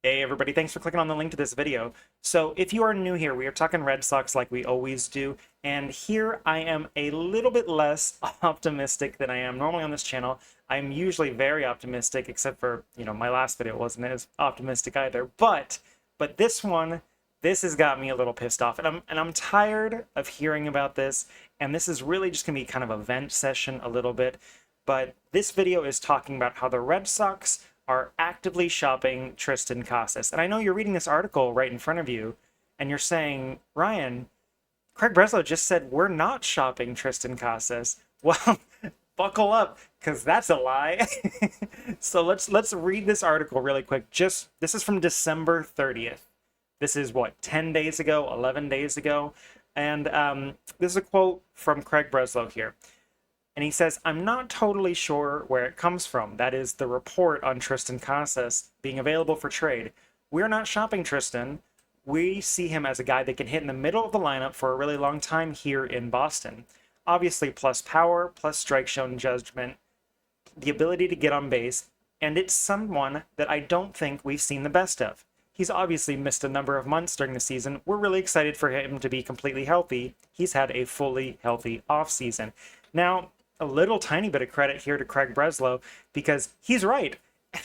Hey everybody, thanks for clicking on the link to this video. So if you are new here, we are talking Red Sox like we always do, and here I am a little bit less optimistic than I am normally on this channel. I'm usually very optimistic, except for, my last video wasn't as optimistic either. But this has got me a little pissed off, and I'm tired of hearing about this, and this is really just gonna be kind of a vent session a little bit. But this video is talking about how the Red Sox are actively shopping Triston Casas. And I know you're reading this article right in front of you, and you're saying, Ryan, Craig Breslow just said we're not shopping Triston Casas. Well, buckle up, because that's a lie. So let's read this article really quick. This is from December 30th. This is what, 10 days ago, 11 days ago. And this is a quote from Craig Breslow here. And he says, I'm not totally sure where it comes from. That is the report on Triston Casas being available for trade. We're not shopping Triston. We see him as a guy that can hit in the middle of the lineup for a really long time here in Boston. Obviously, plus power, plus strike zone judgment, the ability to get on base, and it's someone that I don't think we've seen the best of. He's obviously missed a number of months during the season. We're really excited for him to be completely healthy. He's had a fully healthy offseason. Now, a little tiny bit of credit here to Craig Breslow because he's right.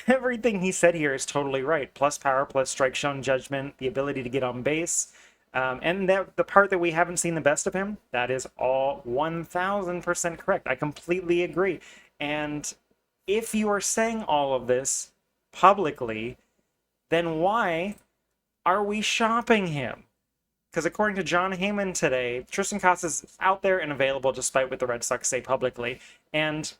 Everything he said here is totally right. Plus power, plus strike zone judgment, the ability to get on base. And the part that we haven't seen the best of him, that is all 1000% correct. I completely agree. And if you are saying all of this publicly, then why are we shopping him? Because according to John Heyman today, Triston Casas is out there and available despite what the Red Sox say publicly. And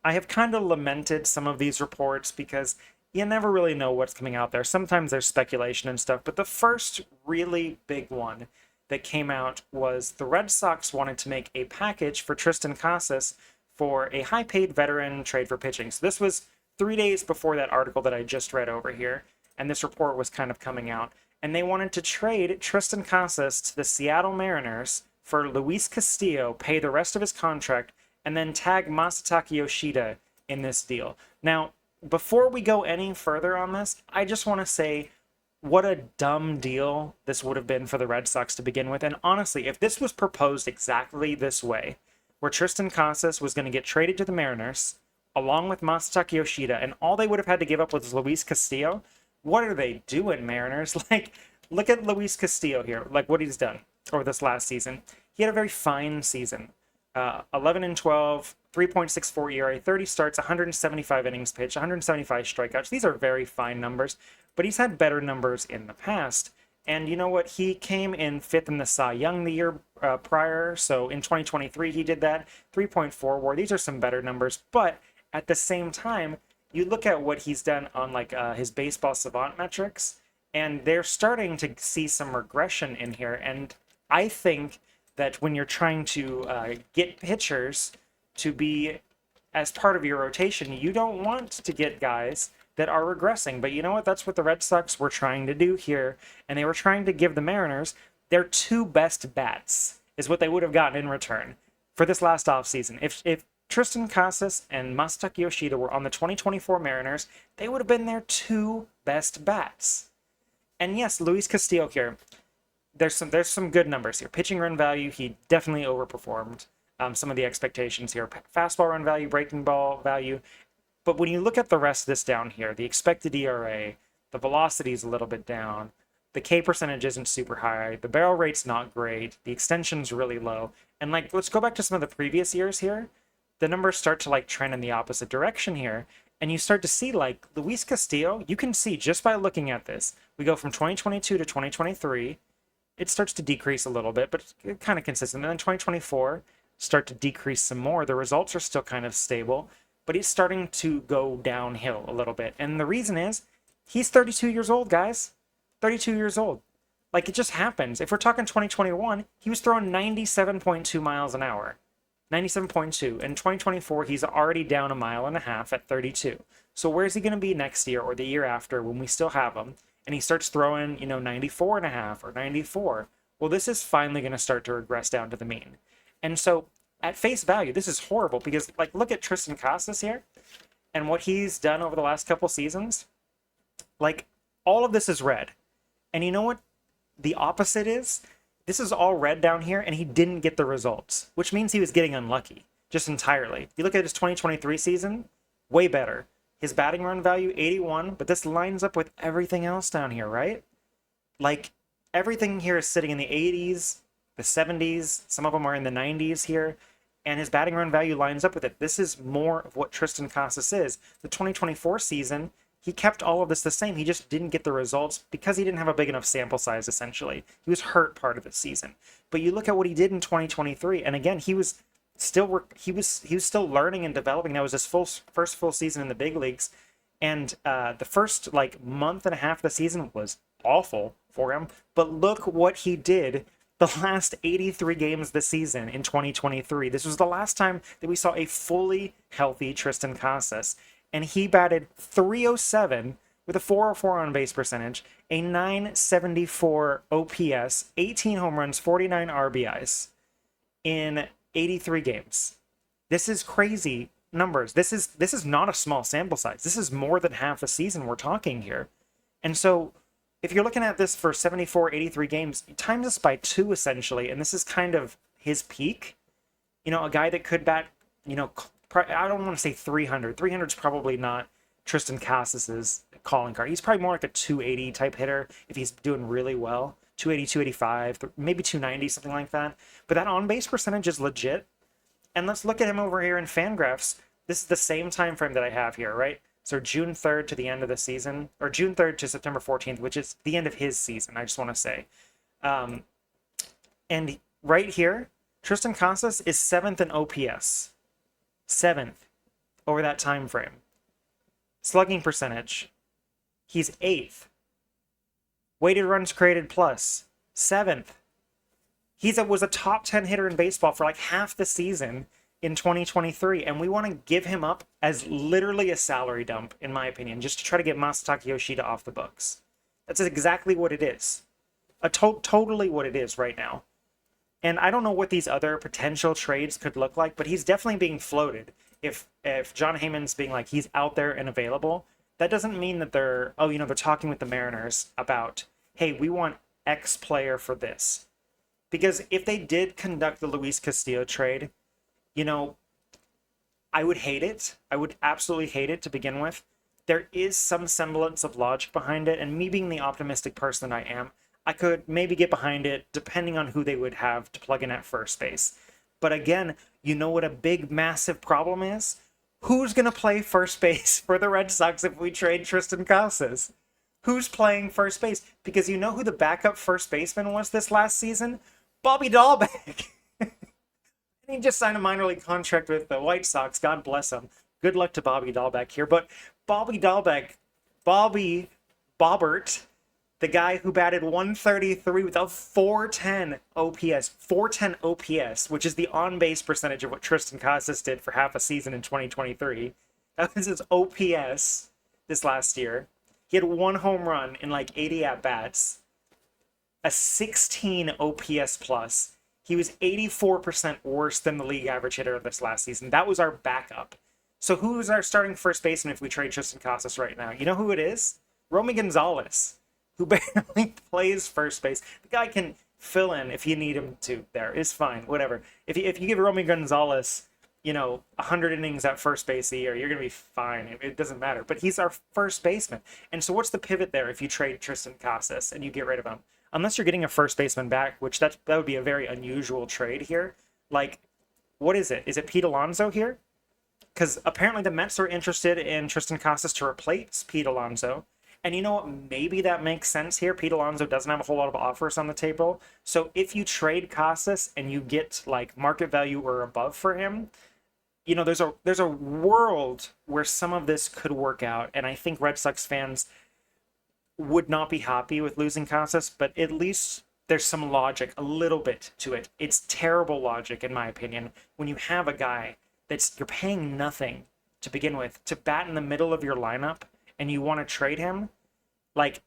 I have kind of lamented some of these reports because you never really know what's coming out there. Sometimes there's speculation and stuff, but the first really big one that came out was the Red Sox wanted to make a package for Triston Casas for a high-paid veteran trade for pitching. So this was 3 days before that article that I just read over here, and this report was kind of coming out. And they wanted to trade Triston Casas to the Seattle Mariners for Luis Castillo, pay the rest of his contract, and then tag Masataka Yoshida in this deal. Now, before we go any further on this, I just want to say what a dumb deal this would have been for the Red Sox to begin with. And honestly, if this was proposed exactly this way, where Triston Casas was going to get traded to the Mariners, along with Masataka Yoshida, and all they would have had to give up was Luis Castillo, what are they doing, Mariners? Like, look at Luis Castillo here, like what he's done over this last season. He had a very fine season. 11-12, 3.64 ERA, 30 starts, 175 innings pitched, 175 strikeouts. These are very fine numbers, but he's had better numbers in the past. And you know what? He came in 5th in the Cy Young the year prior, so in 2023 he did that. 3.4 WAR. These are some better numbers, but at the same time, you look at what he's done on like his baseball savant metrics, and they're starting to see some regression in here. And I think that when you're trying to get pitchers to be as part of your rotation, you don't want to get guys that are regressing. But you know what? That's what the Red Sox were trying to do here, and they were trying to give the Mariners their 2 best bats is what they would have gotten in return for this last offseason. If Triston Casas and Masataka Yoshida were on the 2024 Mariners, they would have been their 2 best bats. And yes, Luis Castillo here, there's some good numbers here. Pitching run value, he definitely overperformed some of the expectations here. Fastball run value, breaking ball value. But when you look at the rest of this down here, the expected ERA, the velocity is a little bit down. The K percentage isn't super high. The barrel rate's not great. The extension's really low. And like, let's go back to some of the previous years here. The numbers start to like trend in the opposite direction here, and you start to see like Luis Castillo, you can see just by looking at this, we go from 2022 to 2023, it starts to decrease a little bit, but kind of consistent. And then 2024 start to decrease some more. The results are still kind of stable, but it's starting to go downhill a little bit. And the reason is he's 32 years old, guys. 32 years old. Like, it just happens. If we're talking 2021, he was throwing 97.2 miles an hour. 97.2. In 2024, he's already down 1.5 miles at 32. So where's he going to be next year or the year after when we still have him? And he starts throwing, 94.5 or 94. Well, this is finally going to start to regress down to the mean. And so at face value, this is horrible because, like, look at Triston Casas here and what he's done over the last couple seasons. Like, All of this is red. And you know what the opposite is? This is all red down here, and he didn't get the results, which means he was getting unlucky, just entirely. If you look at his 2023 season, way better. His batting run value, 81, but this lines up with everything else down here, right? Like, everything here is sitting in the 80s, the 70s, some of them are in the 90s here, and his batting run value lines up with it. This is more of what Triston Casas is. The 2024 season, he kept all of this the same. He just didn't get the results because he didn't have a big enough sample size, essentially. He was hurt part of the season. But you look at what he did in 2023, and again, he was still learning and developing. That was his first full season in the big leagues, and the first like month and a half of the season was awful for him. But look what he did the last 83 games this season in 2023. This was the last time that we saw a fully healthy Triston Casas. And he batted .307 with a .404 on base percentage, a .974 OPS, 18 home runs, 49 RBIs in 83 games. This is crazy numbers. This is not a small sample size. This is more than half a season we're talking here. And so if you're looking at this for 74, 83 games, times this by 2 essentially, and this is kind of his peak. You know, a guy that could bat, you know, I don't want to say 300. 300 is probably not Triston Casas's calling card. He's probably more like a 280 type hitter if he's doing really well. 280, 285, maybe 290, something like that. But that on-base percentage is legit. And let's look at him over here in Fangraphs. This is the same time frame that I have here, right? So June 3rd to the end of the season, or June 3rd to September 14th, which is the end of his season, I just want to say. And right here, Triston Casas is 7th in OPS. 7th over that time frame. Slugging percentage, he's 8th. Weighted runs created plus, 7th. He was a top 10 hitter in baseball for like half the season in 2023, and we want to give him up as literally a salary dump, in my opinion, just to try to get Masataka Yoshida off the books. That's exactly what it is. Totally what it is right now. And I don't know what these other potential trades could look like, but he's definitely being floated. If John Heyman's being like, he's out there and available, that doesn't mean that they're talking with the Mariners about, hey, we want X player for this. Because if they did conduct the Luis Castillo trade, you know, I would hate it. I would absolutely hate it to begin with. There is some semblance of logic behind it, and me being the optimistic person I am, I could maybe get behind it depending on who they would have to plug in at first base. But again, you know what a big, massive problem is? Who's going to play first base for the Red Sox if we trade Triston Casas? Who's playing first base? Because you know who the backup first baseman was this last season? Bobby Dahlbeck. He just signed a minor league contract with the White Sox. God bless him. Good luck to Bobby Dahlbeck here. But Bobby Dahlbeck, Bobby Bobbert, the guy who batted 133 with a 410 OPS, 410 OPS, which is the on-base percentage of what Triston Casas did for half a season in 2023. That was his OPS this last year. He had 1 home run in like 80 at-bats, a 16 OPS plus. He was 84% worse than the league average hitter of this last season. That was our backup. So who is our starting first baseman if we trade Triston Casas right now? You know who it is? Romy Gonzalez, who barely plays first base. The guy can fill in if you need him to. There is fine, whatever. If you give Romy Gonzalez, 100 innings at first base a year, you're gonna be fine. It doesn't matter. But he's our first baseman. And so what's the pivot there if you trade Triston Casas and you get rid of him? Unless you're getting a first baseman back, which that would be a very unusual trade here. Like, what is it? Is it Pete Alonso here? Because apparently the Mets are interested in Triston Casas to replace Pete Alonso. And you know what? Maybe that makes sense here. Pete Alonso doesn't have a whole lot of offers on the table. So if you trade Casas and you get like market value or above for him, there's a world where some of this could work out. And I think Red Sox fans would not be happy with losing Casas, but at least there's some logic, a little bit to it. It's terrible logic, in my opinion, when you have a guy you're paying nothing to begin with to bat in the middle of your lineup and you want to trade him. Like,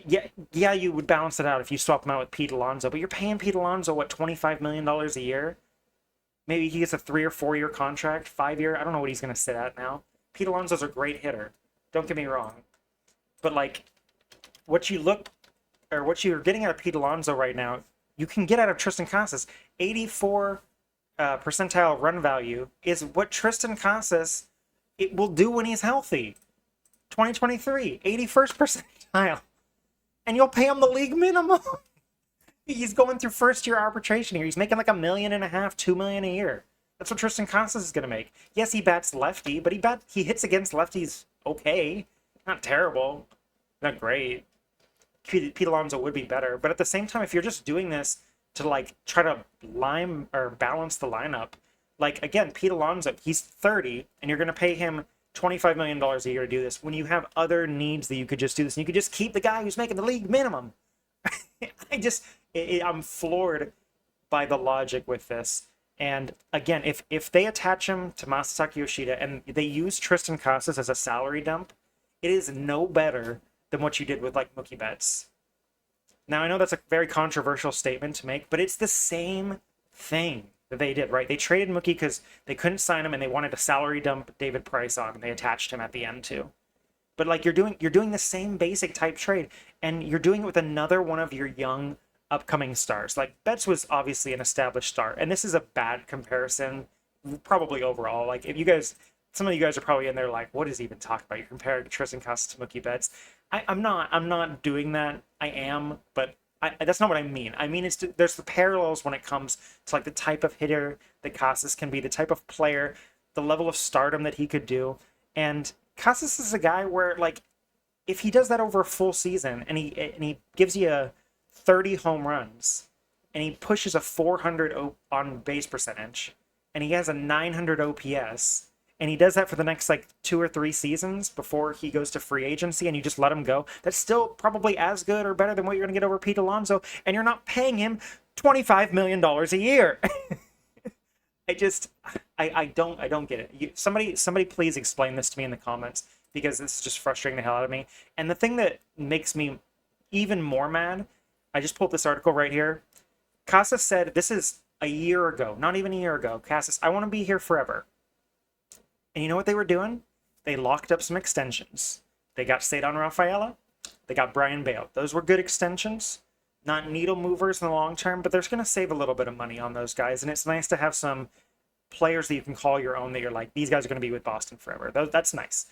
yeah, you would balance it out if you swap him out with Pete Alonso, but you're paying Pete Alonso, what, $25 million a year? Maybe he gets a 3 or 4 year contract, 5 year. I don't know what he's going to sit at now. Pete Alonso's a great hitter. Don't get me wrong. But, like, what you look or what you're getting out of Pete Alonso right now, you can get out of Triston Casas. 84 percentile run value is what Triston Casas it will do when he's healthy. 2023, 81st percentile, and you'll pay him the league minimum. He's going through first year arbitration here. He's making like $1.5 million, $2 million a year. That's what Triston Casas is going to make. Yes, he bats lefty, but he hits against lefties okay. Not terrible. Not great. Pete Alonso would be better. But at the same time, if you're just doing this to like try to lime or balance the lineup, like again, Pete Alonso, he's 30, and you're going to pay him $25 million a year to do this when you have other needs that you could just do this, and you could just keep the guy who's making the league minimum. I'm floored by the logic with this. And again, if they attach him to Masataka Yoshida and they use Triston Casas as a salary dump, it is no better than what you did with like Mookie Betts. Now, I know that's a very controversial statement to make, but it's the same thing that they did, right? They traded Mookie because they couldn't sign him and they wanted to salary dump David Price on, and they attached him at the end too. But like you're doing the same basic type trade, and you're doing it with another one of your young upcoming stars. Like Betts was obviously an established star, and this is a bad comparison, probably overall. Like if you guys, some of you guys are probably in there like, what is he even talking about? You're comparing Triston Casas to Mookie Betts. I'm not doing that. I am, but that's not what I mean. I mean, there's the parallels when it comes to like the type of hitter that Casas can be, the type of player, the level of stardom that he could do. And Casas is a guy where like, if he does that over a full season and he gives you a 30 home runs and he pushes a 400 on base percentage and he has a 900 OPS and he does that for the next like 2 or 3 seasons before he goes to free agency and you just let him go, that's still probably as good or better than what you're going to get over Pete Alonso, and you're not paying him $25 million a year. I don't get it. Somebody please explain this to me in the comments, because this is just frustrating the hell out of me. And the thing that makes me even more mad, I just pulled this article right here. Casas said, this is a year ago, not even a year ago. Casas, I want to be here forever. And you know what they were doing? They locked up some extensions. They got Cedar Rafaela. They got Brian Bale. Those were good extensions. Not needle movers in the long term, but they're going to save a little bit of money on those guys. And it's nice to have some players that you can call your own that you're like, these guys are going to be with Boston forever. That's nice.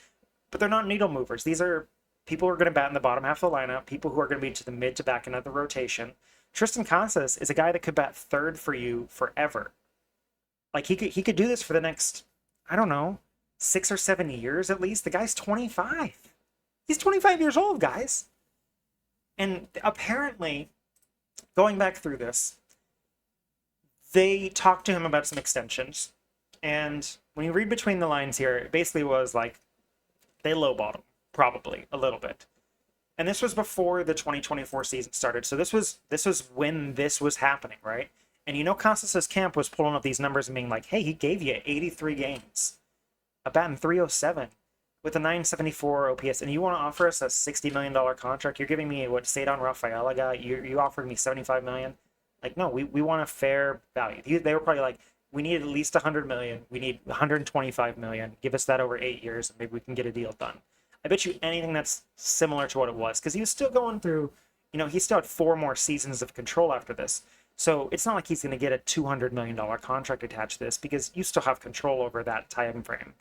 But they're not needle movers. These are people who are going to bat in the bottom half of the lineup, people who are going to be to the mid to back end of the rotation. Triston Casas is a guy that could bat third for you forever. Like he could do this for the next, I don't know, 6 or 7 years at least. The guy's 25. He's 25 years old, guys. And apparently, going back through this, they talked to him about some extensions. And when you read between the lines here, it basically was like, they lowballed him, probably, a little bit. And this was before the 2024 season started. So this was when this was happening, right? And you know Casas' camp was pulling up these numbers and being like, hey, he gave you 83 games. A bat in 307 with a 974 OPS, and you want to offer us a $60 million contract? You're giving me what Cedar Rafaela got. You offered me $75 million. Like, no, we want a fair value. They were probably like, we need at least $100 million. We need $125 million. Give us that over 8 years, and maybe we can get a deal done. I bet you anything that's similar to what it was, because he was still going through, you know, he still had 4 more seasons of control after this. So it's not like he's going to get a $200 million contract attached to this, because you still have control over that time frame.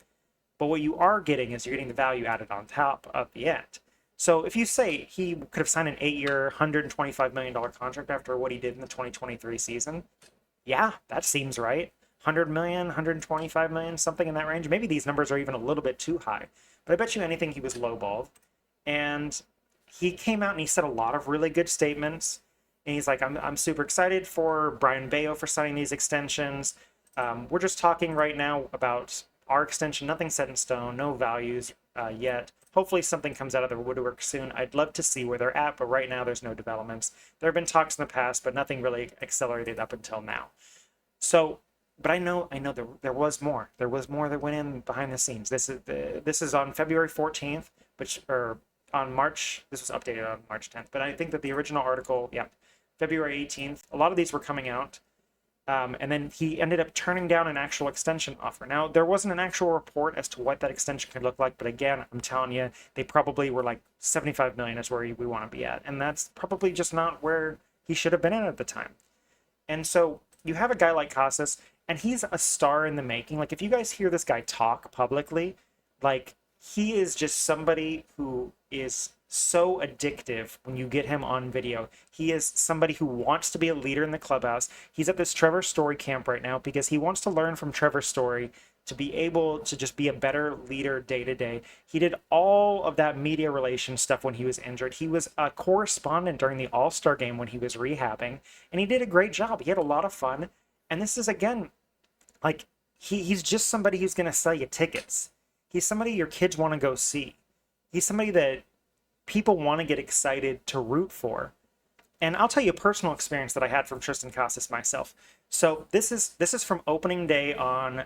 But what you are getting is you're getting the value added on top of the end. So if you say he could have signed an 8-year, $125 million contract after what he did in the 2023 season, yeah, that seems right. 100 million, 125 million, something in that range. Maybe these numbers are even a little bit too high. But I bet you anything he was lowballed. And he came out and he said a lot of really good statements. And he's like, I'm super excited for Brian Bayo for signing these extensions. We're just talking right now about our extension, nothing set in stone, no values yet. Hopefully something comes out of the woodwork soon. I'd love to see where they're at, but right now there's no developments. There have been talks in the past, but nothing really accelerated up until now. So, but I know there was more. There was more that went in behind the scenes. This is on February 14th, or on March. This was updated on March 10th. But I think that the original article, yeah, February 18th. A lot of these were coming out. And then he ended up turning down an actual extension offer. Now, there wasn't an actual report as to what that extension could look like, but again, I'm telling you, they probably were like 75 million is where we want to be at. And that's probably just not where he should have been at the time. And so you have a guy like Casas, and he's a star in the making. Like, if you guys hear this guy talk publicly, like, he is just somebody who is so addictive when you get him on video. He is somebody who wants to be a leader in the clubhouse. He's at this Trevor Story camp right now because he wants to learn from Trevor Story to be able to just be a better leader day to day. He did all of that media relations stuff when he was injured. He was a correspondent during the All-Star game when he was rehabbing, and he did a great job. He had a lot of fun. And this is, again, like, he's just somebody who's going to sell you tickets. He's somebody your kids want to go see. He's somebody that people want to get excited to root for. And I'll tell you a personal experience that I had from Triston Casas myself. So this is from opening day on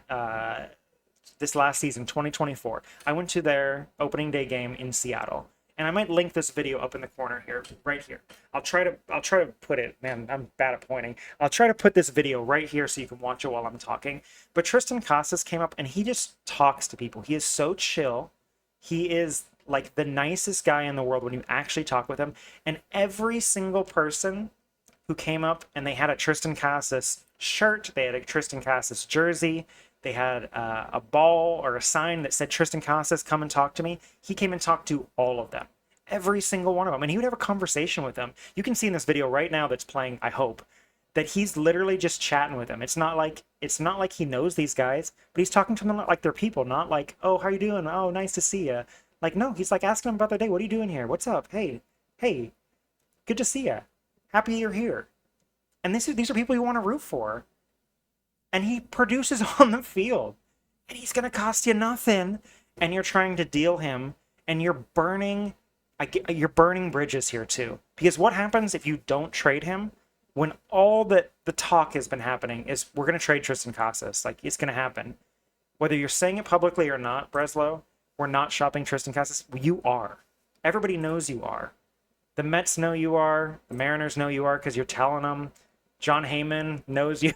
this last season, 2024. I went to their opening day game in Seattle, and I might link this video up in the corner here, right here. I'll try to put it. Man, I'm bad at pointing. I'll try to put this video right here so you can watch it while I'm talking. But Triston Casas came up and he just talks to people. He is so chill. He is like the nicest guy in the world when you actually talk with him. And every single person who came up and they had a Triston Casas shirt, they had a Triston Casas jersey, they had a ball or a sign that said Triston Casas, come and talk to me. He came and talked to all of them. Every single one of them. And he would have a conversation with them. You can see in this video right now that's playing, I hope, that he's literally just chatting with them. It's not like he knows these guys, but he's talking to them like they're people, not like, oh, how you doing? Oh, nice to see you. Like, no, he's like asking them about their day. What are you doing here? What's up? Hey, good to see you. Happy you're here. And these are people you want to root for. And he produces on the field. And he's going to cost you nothing. And you're trying to deal him. And you're burning bridges here too. Because what happens if you don't trade him? When all the talk has been happening is we're going to trade Triston Casas. Like, it's going to happen. Whether you're saying it publicly or not, Breslow, we're not shopping Triston Casas. You are. Everybody knows you are. The Mets know you are. The Mariners know you are because you're telling them. John Heyman knows you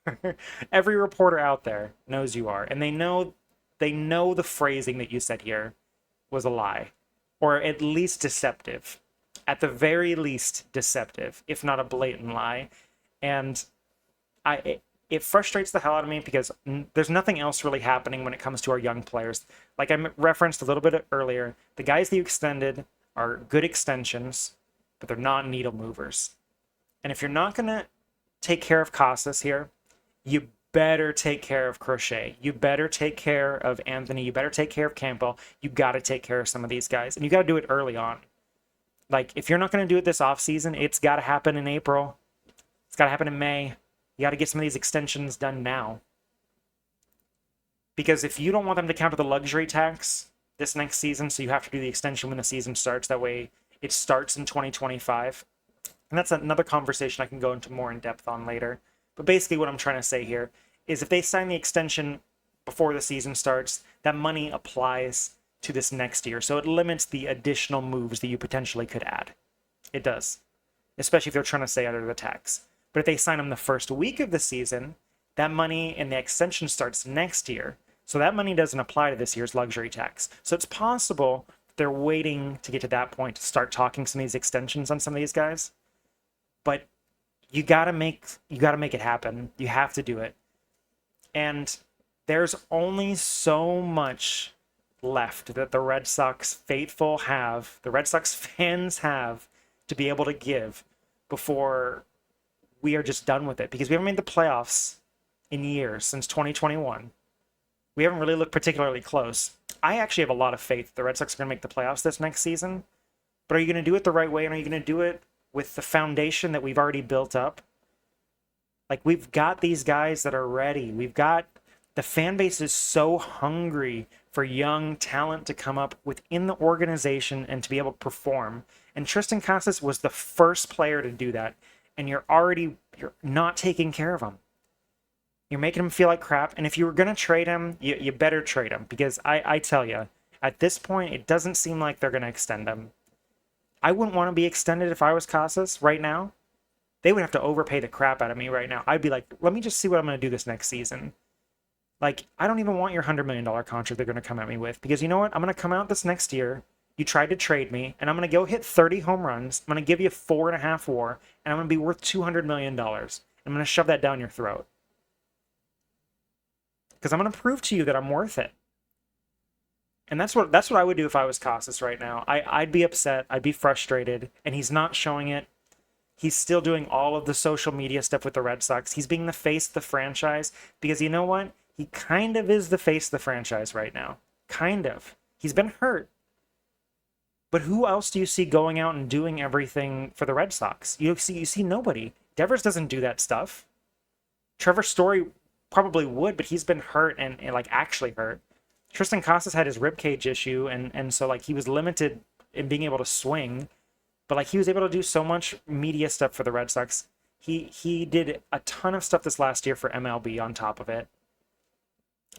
are. Every reporter out there knows you are. And they know the phrasing that you said here was a lie. Or at least deceptive. At the very least deceptive, if not a blatant lie. And it frustrates the hell out of me because there's nothing else really happening when it comes to our young players. Like I referenced a little bit earlier, the guys that you extended are good extensions, but they're not needle movers. And if you're not going to take care of Casas here, you better take care of Crochet. You better take care of Anthony. You better take care of Campbell. You got to take care of some of these guys. And you got to do it early on. Like, if you're not going to do it this offseason, it's got to happen in April. It's got to happen in May. You got to get some of these extensions done now. Because if you don't want them to counter the luxury tax this next season, so you have to do the extension when the season starts, that way it starts in 2025. And that's another conversation I can go into more in depth on later. But basically what I'm trying to say here is if they sign the extension before the season starts, that money applies to this next year. So it limits the additional moves that you potentially could add. It does. Especially if they're trying to stay under the tax. But if they sign them the first week of the season, that money in the extension starts next year. So that money doesn't apply to this year's luxury tax. So it's possible they're waiting to get to that point to start talking some of these extensions on some of these guys. But you gotta make it happen. You have to do it. And there's only so much left that the Red Sox faithful have, the Red Sox fans have, to be able to give before we are just done with it. Because we haven't made the playoffs in years, since 2021. We haven't really looked particularly close. I actually have a lot of faith the Red Sox are going to make the playoffs this next season. But are you going to do it the right way? And are you going to do it with the foundation that we've already built up? Like, we've got these guys that are ready. The fan base is so hungry for young talent to come up within the organization and to be able to perform. And Triston Casas was the first player to do that. And you're not taking care of him. You're making him feel like crap. And if you were going to trade him, you better trade him. Because I tell you, at this point, it doesn't seem like they're going to extend him. I wouldn't want to be extended if I was Casas right now. they would have to overpay the crap out of me right now. I'd be like, let me just see what I'm going to do this next season. Like, I don't even want your $100 million contract they're going to come at me with, because you know what? I'm going to come out this next year. You tried to trade me, and I'm going to go hit 30 home runs. I'm going to give you 4.5 WAR, and I'm going to be worth $200 million. I'm going to shove that down your throat. Because I'm going to prove to you that I'm worth it. And that's what I would do if I was Casas right now. I'd be upset. I'd be frustrated. And he's not showing it. He's still doing all of the social media stuff with the Red Sox. He's being the face of the franchise. Because you know what? He kind of is the face of the franchise right now. Kind of. He's been hurt. But who else do you see going out and doing everything for the Red Sox? You see nobody. Devers doesn't do that stuff. Trevor Story probably would, but he's been hurt and like actually hurt. Triston Casas had his ribcage issue, and so like he was limited in being able to swing, but like he was able to do so much media stuff for the Red Sox. He did a ton of stuff this last year for MLB on top of it.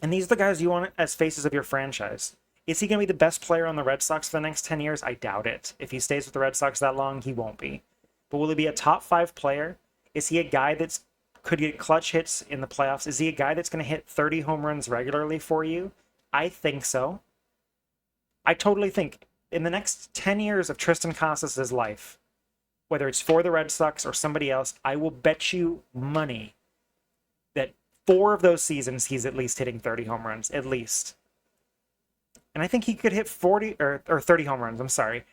And these are the guys you want as faces of your franchise. Is he going to be the best player on the Red Sox for the next 10 years? I doubt it. If he stays with the Red Sox that long, he won't be. But will he be a top 5 player? Is he a guy that's could get clutch hits in the playoffs? Is he a guy that's going to hit 30 home runs regularly for you? I think so. I totally think in the next 10 years of Triston Casas' life, whether it's for the Red Sox or somebody else, I will bet you money that 4 of those seasons he's at least hitting 30 home runs, at least. And I think he could hit 40 or 30 home runs. I'm sorry.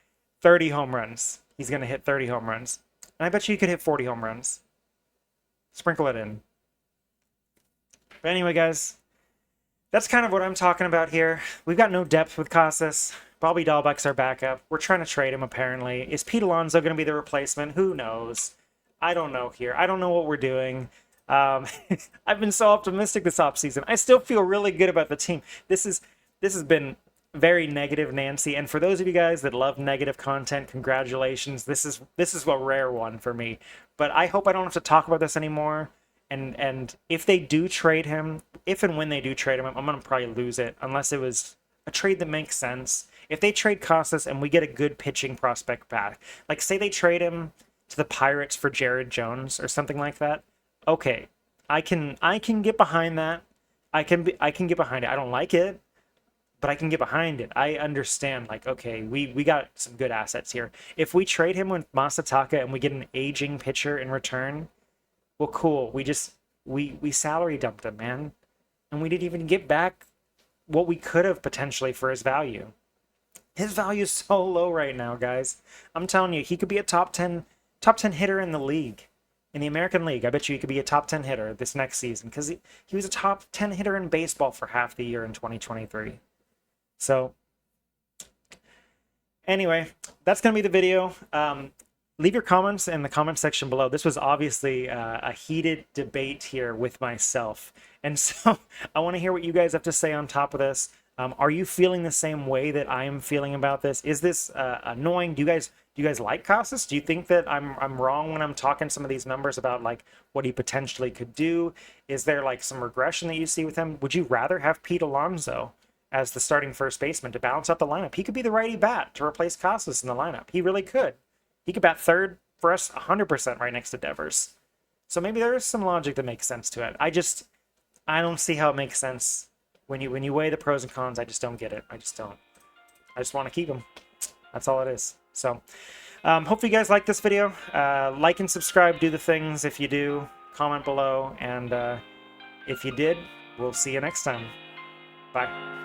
30 home runs. He's going to hit 30 home runs. And I bet you he could hit 40 home runs. Sprinkle it in. But anyway, guys, that's kind of what I'm talking about here. We've got no depth with Casas. Bobby Dahlbeck's our backup. We're trying to trade him, apparently. Is Pete Alonso going to be the replacement? Who knows? I don't know here. I don't know what we're doing. I've been so optimistic this offseason. I still feel really good about the team. This has been very negative, Nancy. And for those of you guys that love negative content, congratulations. This is a rare one for me. But I hope I don't have to talk about this anymore. And if they do trade him, if and when they do trade him, I'm going to probably lose it unless it was a trade that makes sense. If they trade Casas and we get a good pitching prospect back, like say they trade him to the Pirates for Jared Jones or something like that, okay, I can get behind that. I can get behind it. I don't like it, but I can get behind it. I understand, like, okay, we got some good assets here. If we trade him with Masataka and we get an aging pitcher in return, well, cool. We salary dumped him, man. And we didn't even get back what we could have potentially for his value. His value is so low right now, guys. I'm telling you, he could be a top 10 hitter in the league. In the American League, I bet you he could be a top 10 hitter this next season because he was a top 10 hitter in baseball for half the year in 2023. So, anyway, that's going to be the video. Leave your comments in the comment section below. This was obviously a heated debate here with myself. And so I want to hear what you guys have to say on top of this. Are you feeling the same way that I am feeling about this? Is this annoying? Do you guys like Casas? Do you think that I'm wrong when I'm talking some of these numbers about like what he potentially could do? Is there like some regression that you see with him? Would you rather have Pete Alonso as the starting first baseman to balance out the lineup? He could be the righty bat to replace Casas in the lineup. He really could. He could bat third for us 100% right next to Devers. So maybe there is some logic that makes sense to it. I don't see how it makes sense. When you weigh the pros and cons, I just don't get it. I just don't. I just want to keep him. That's all it is. So hopefully you guys like this video. Like and subscribe. Do the things if you do. Comment below. And if you did, we'll see you next time. Bye.